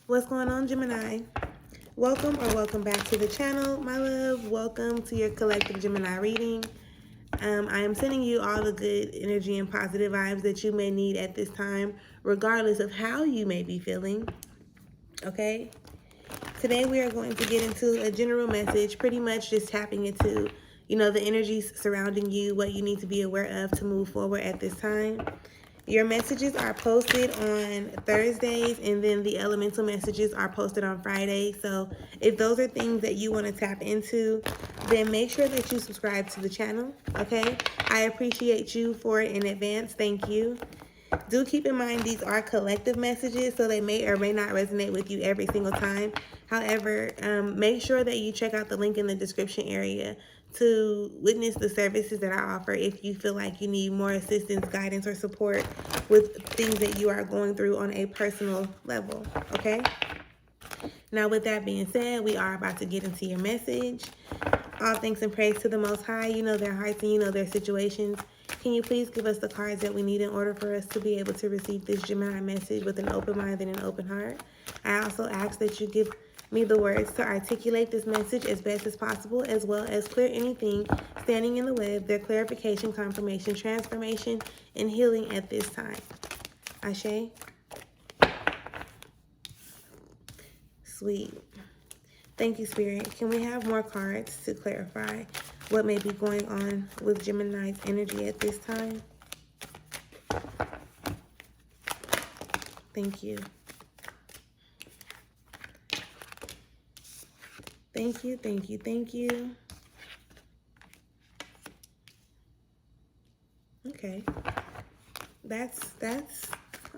What's going on, Gemini? Welcome or welcome back to the channel, my love. Welcome to your collective Gemini reading. I am sending you all the good energy and positive vibes that you may need at this time, regardless of how you may be feeling. Okay? Today we are going to get into a general message, pretty much just tapping into, the energies surrounding you, what you need to be aware of to move forward at this time. Your messages are posted on Thursdays, and then the elemental messages are posted on Fridays. So if those are things that you want to tap into, then make sure that you subscribe to the channel, okay? I appreciate you for it in advance. Thank you. Do keep in mind these are collective messages, so they may or may not resonate with you every single time. However, make sure that you check out the link in the description area to witness the services that I offer if you feel like you need more assistance, guidance, or support with things that you are going through on a personal level, okay? Now, with that being said, we are about to get into your message. All thanks and praise to the Most High. You know their hearts and you know their situations. Can you please give us the cards that we need in order for us to be able to receive this Gemini message with an open mind and an open heart? I also ask that you give me the words to articulate this message as best as possible, as well as clear anything standing in the way of their clarification, confirmation, transformation, and healing at this time. Ashe? Sweet. Thank you, Spirit. Can we have more cards to clarify what may be going on with Gemini's energy at this time? Thank you. Thank you, thank you, thank you. Okay. That's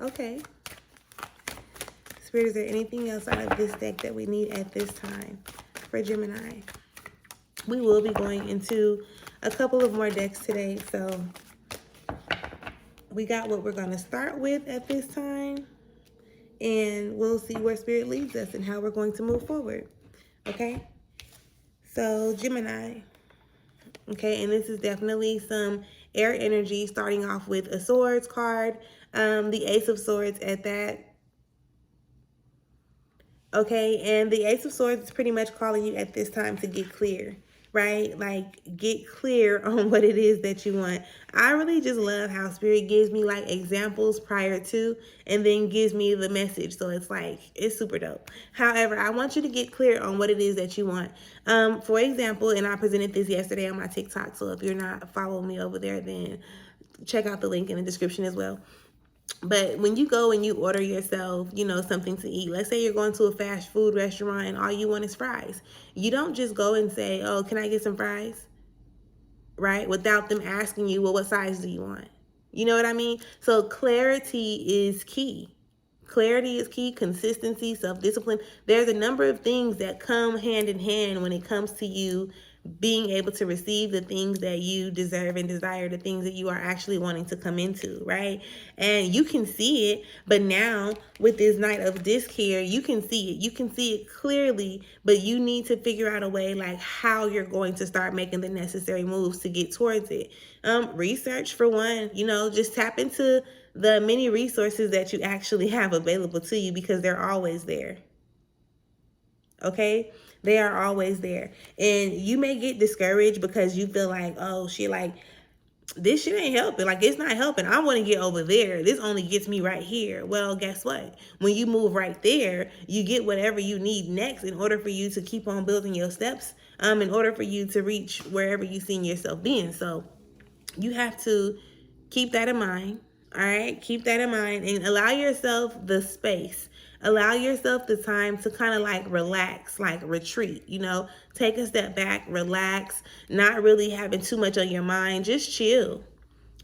okay. Spirit, is there anything else out of this deck that we need at this time for Gemini? We will be going into a couple of more decks today, so we got what we're going to start with at this time, and we'll see where Spirit leads us and how we're going to move forward, okay? So, Gemini, okay, and this is definitely some air energy, starting off with a Swords card, the Ace of Swords at that. Okay, and the Ace of Swords is pretty much calling you at this time to get clear, right? Like, get clear on what it is that you want. I really just love how Spirit gives me, like, examples prior to, and then gives me the message. So it's like, it's super dope. However, I want you to get clear on what it is that you want. For example, and I presented this yesterday on my TikTok, so if you're not following me over there, then check out the link in the description as well. But when you go and you order yourself, something to eat, let's say you're going to a fast food restaurant and all you want is fries. You don't just go and say, oh, can I get some fries? Right? Without them asking you, well, what size do you want? You know what I mean? So clarity is key. Clarity is key, consistency, self-discipline. There's a number of things that come hand in hand when it comes to you being able to receive the things that you deserve and desire, the things that you are actually wanting to come into, right? And you can see it, but now with this Knight of Disc here, you can see it. You can see it clearly, but you need to figure out a way like how you're going to start making the necessary moves to get towards it. Research for one, just tap into the many resources that you actually have available to you because they're always there. Okay? They are always there. And you may get discouraged because you feel like, oh, shit, like, this shit ain't helping. Like, it's not helping. I want to get over there. This only gets me right here. Well, guess what? When you move right there, you get whatever you need next in order for you to keep on building your steps, in order for you to reach wherever you see yourself being. So you have to keep that in mind. All right? Keep that in mind and allow yourself the space. Allow yourself the time to kind of like relax, like retreat, take a step back, relax, not really having too much on your mind, just chill.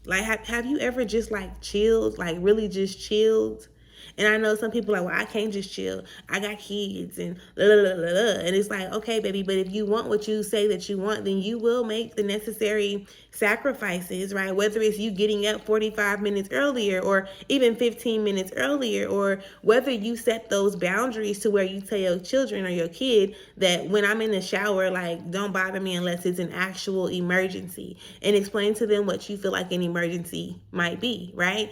Like, have you ever just like chilled, like really just chilled? And I know some people are like, well, I can't just chill. I got kids and blah, blah, blah, blah. And it's like, okay, baby, but if you want what you say that you want, then you will make the necessary sacrifices, right? Whether it's you getting up 45 minutes earlier or even 15 minutes earlier, or whether you set those boundaries to where you tell your children or your kid that when I'm in the shower, like, don't bother me unless it's an actual emergency, and explain to them what you feel like an emergency might be, right?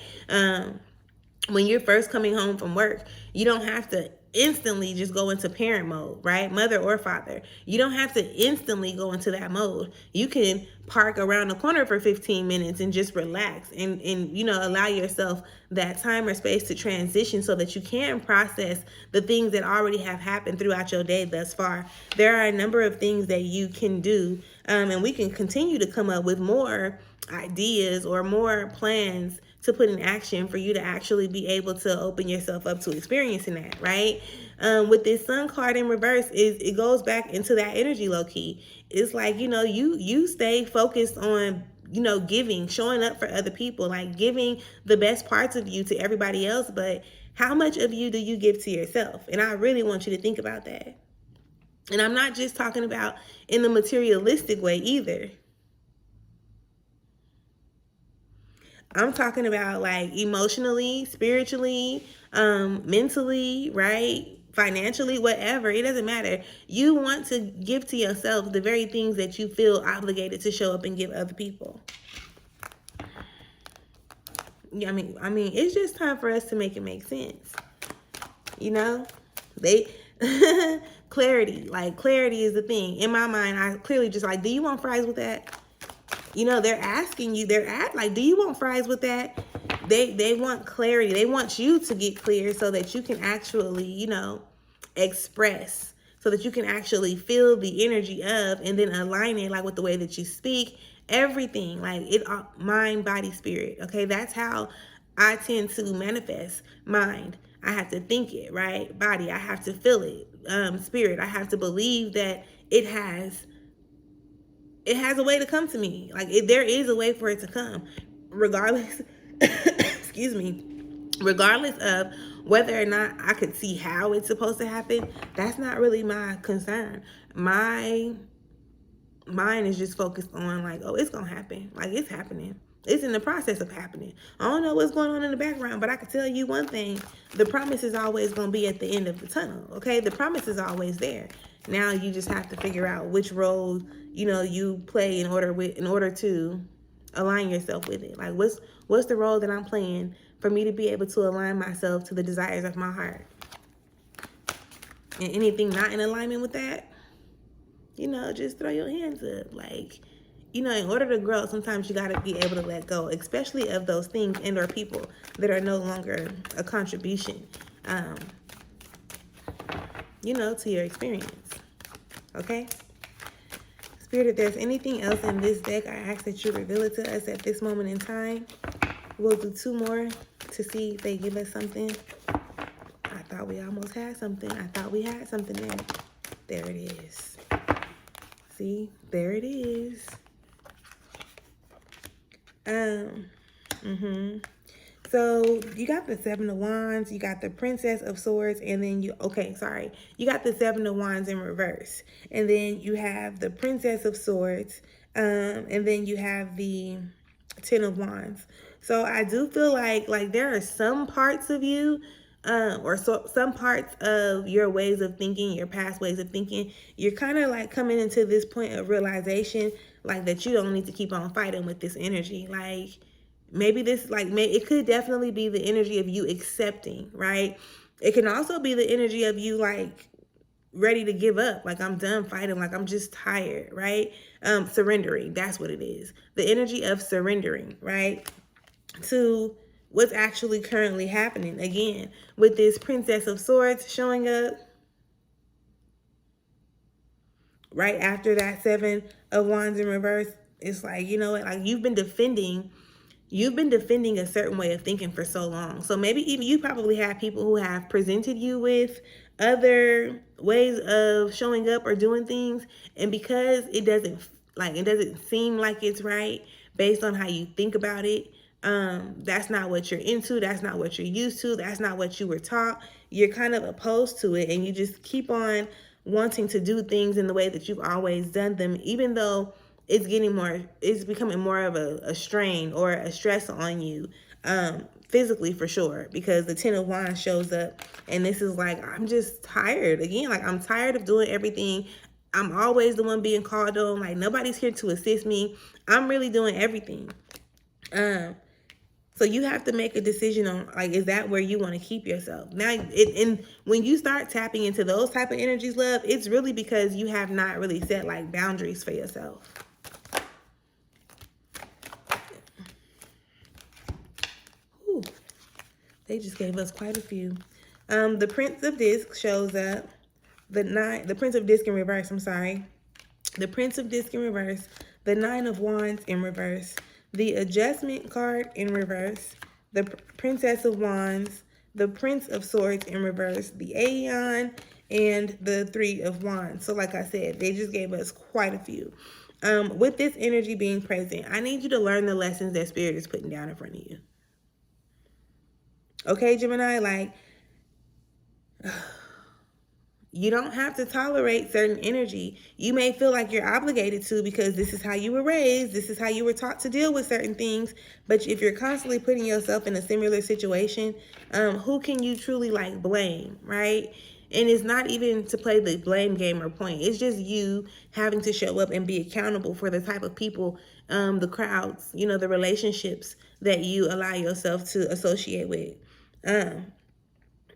When you're first coming home from work, you don't have to instantly just go into parent mode, right? Mother or father. You don't have to instantly go into that mode. You can park around the corner for 15 minutes and just relax and allow yourself that time or space to transition so that you can process the things that already have happened throughout your day thus far. There are a number of things that you can do, and we can continue to come up with more ideas or more plans to put in action for you to actually be able to open yourself up to experiencing that, right? With this sun card in reverse, it goes back into that energy low key. It's like, you stay focused on, giving, showing up for other people, like giving the best parts of you to everybody else. But how much of you do you give to yourself? And I really want you to think about that. And I'm not just talking about in the materialistic way either. I'm talking about like emotionally, spiritually, mentally, right? Financially, whatever. It doesn't matter. You want to give to yourself the very things that you feel obligated to show up and give other people. Yeah, I mean, it's just time for us to make it make sense. They clarity. Like, clarity is the thing. In my mind, I clearly just like, do you want fries with that? They're asking you, do you want fries with that? They want clarity. They want you to get clear so that you can actually, express, so that you can actually feel the energy of, and then align it like with the way that you speak, everything, like it, mind, body, spirit. Okay. That's how I tend to manifest. Mind, I have to think it, right? Body, I have to feel it. Spirit, I have to believe that it has a way to come to me. Like, there is a way for it to come, regardless, excuse me, regardless of whether or not I could see how it's supposed to happen. That's not really my concern. My mind is just focused on like, oh, it's going to happen. Like, it's happening. It's in the process of happening. I don't know what's going on in the background, but I can tell you one thing. The promise is always going to be at the end of the tunnel. Okay. The promise is always there. Now you just have to figure out which role, you play in order to align yourself with it. Like, what's the role that I'm playing for me to be able to align myself to the desires of my heart? And anything not in alignment with that, just throw your hands up. Like, in order to grow, sometimes you got to be able to let go, especially of those things and or people that are no longer a contribution, to your experience. Okay? Spirit, if there's anything else in this deck, I ask that you reveal it to us at this moment in time. We'll do 2 more to see if they give us something. I thought we almost had something. I thought we had something there. There it is. See? There it is. So you got the 7 of Wands, you got the Princess of Swords, and then you got the 7 of Wands in reverse, and then you have the Princess of Swords, and then you have the 10 of Wands. So I do feel like there are some parts of you, some parts of your ways of thinking, your past ways of thinking, you're kind of like coming into this point of realization, like that you don't need to keep on fighting with this energy. Like, maybe this, it could definitely be the energy of you accepting, right? It can also be the energy of you, like, ready to give up. Like, I'm done fighting. Like, I'm just tired, right? Surrendering. That's what it is. The energy of surrendering, right? To what's actually currently happening. Again, with this Princess of Swords showing up right after that 7 of Wands in reverse. It's like, you know what? Like, you've been defending a certain way of thinking for so long. So maybe even you probably have people who have presented you with other ways of showing up or doing things. And because it doesn't seem like it's right based on how you think about it, that's not what you're into. That's not what you're used to. That's not what you were taught. You're kind of opposed to it. And you just keep on wanting to do things in the way that you've always done them, even though it's becoming more of a strain or a stress on you, physically for sure, because the 10 of Wands shows up and this is like, I'm just tired. Again, like, I'm tired of doing everything. I'm always the one being called on. Like, nobody's here to assist me. I'm really doing everything. So you have to make a decision on, like, is that where you want to keep yourself? Now, and when you start tapping into those type of energies, love, it's really because you have not really set like boundaries for yourself. Whew. They just gave us quite a few. The Prince of Disc shows up. The Prince of Disc in reverse, I'm sorry. The Prince of Disc in reverse. The Nine of Wands in reverse. The Adjustment card in reverse. The Princess of Wands. The Prince of Swords in reverse. The Aeon and the Three of Wands. So like I said, they just gave us quite a few. With this energy being present, I need you to learn the lessons that Spirit is putting down in front of you. Okay, Gemini, like, you don't have to tolerate certain energy. You may feel like you're obligated to because this is how you were raised. This is how you were taught to deal with certain things. But if you're constantly putting yourself in a similar situation, who can you truly like blame, right? And it's not even to play the blame game or point. It's just you having to show up and be accountable for the type of people, the crowds, you know, the relationships that you allow yourself to associate with.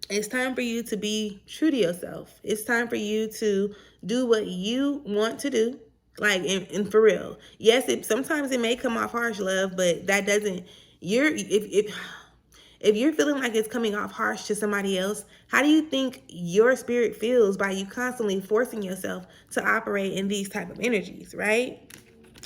It's time for you to be true to yourself. It's time for you to do what you want to do. Like, and for real. Yes, sometimes it may come off harsh, love, but that doesn't, if you're feeling like it's coming off harsh to somebody else, how do you think your spirit feels by you constantly forcing yourself to operate in these type of energies, right?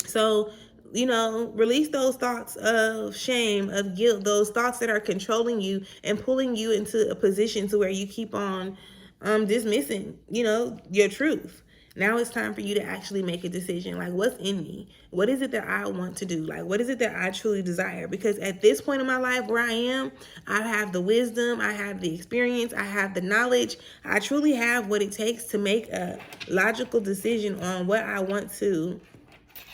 So, you know, release those thoughts of shame, of guilt, those thoughts that are controlling you and pulling you into a position to where you keep on dismissing, you know, your truth. Now it's time for you to actually make a decision. Like, what's in me? What is it that I want to do? Like, what is it that I truly desire? Because at this point in my life where I am, I have the wisdom, I have the experience, I have the knowledge. I truly have what it takes to make a logical decision on what I want to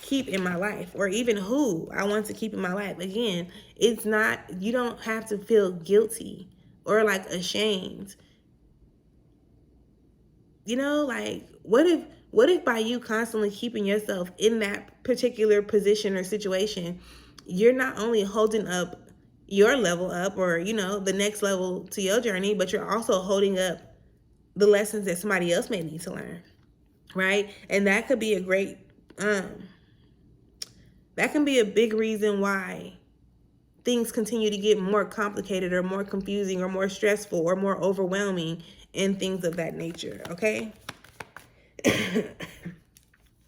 keep in my life, or even who I want to keep in my life. Again, it's not, you don't have to feel guilty or like ashamed. You know, like, what if by you constantly keeping yourself in that particular position or situation, you're not only holding up your level up, or, you know, the next level to your journey, but you're also holding up the lessons that somebody else may need to learn, right? And that could be a great that can be a big reason why things continue to get more complicated or more confusing or more stressful or more overwhelming and things of that nature, okay?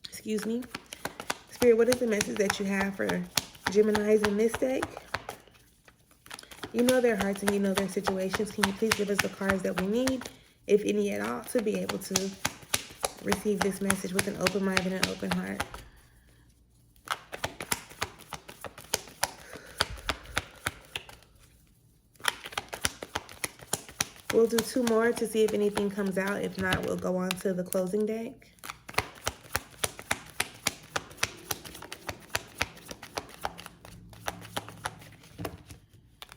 Excuse me. Spirit, what is the message that you have for Geminis in this deck? You know their hearts and you know their situations. Can you please give us the cards that we need, if any at all, to be able to receive this message with an open mind and an open heart? We'll do two more to see if anything comes out. If not, we'll go on to the closing deck.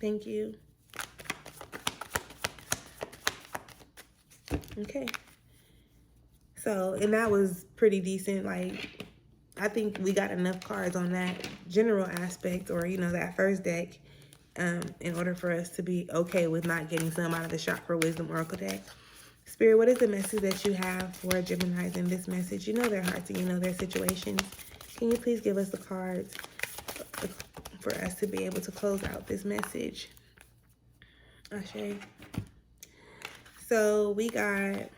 Thank you. Okay. So, and that was pretty decent. Like, I think we got enough cards on that general aspect, or, you know, that first deck, in order for us to be okay with not getting some out of the Chakra Wisdom Oracle deck. Spirit, what is the message that you have for Geminis in this message? You know their hearts and you know their situations. Can you please give us the cards for us to be able to close out this message? Ashe. So we got,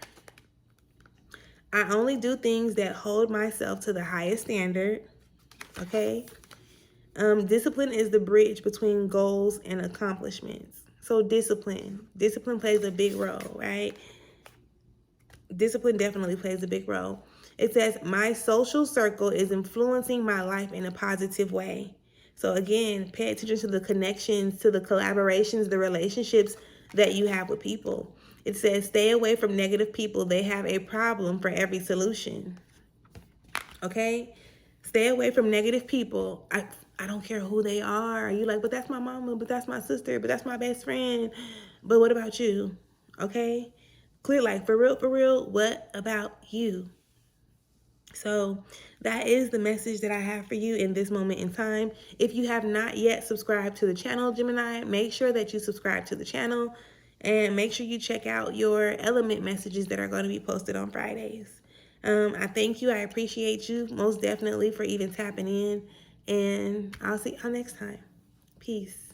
I only do things that hold myself to the highest standard. Okay. Discipline is the bridge between goals and accomplishments. So discipline plays a big role, right? Discipline definitely plays a big role. It says, my social circle is influencing my life in a positive way. So again, pay attention to the connections, to the collaborations, the relationships that you have with people. It says, stay away from negative people. They have a problem for every solution. Okay? Stay away from negative people. I don't care who they are. You like, but that's my mama, but that's my sister, but that's my best friend. But what about you? Okay? Clear, like, for real, what about you? So that is the message that I have for you in this moment in time. If you have not yet subscribed to the channel, Gemini, make sure that you subscribe to the channel and make sure you check out your element messages that are going to be posted on Fridays. I thank you. I appreciate you most definitely for even tapping in. And I'll see y'all next time. Peace.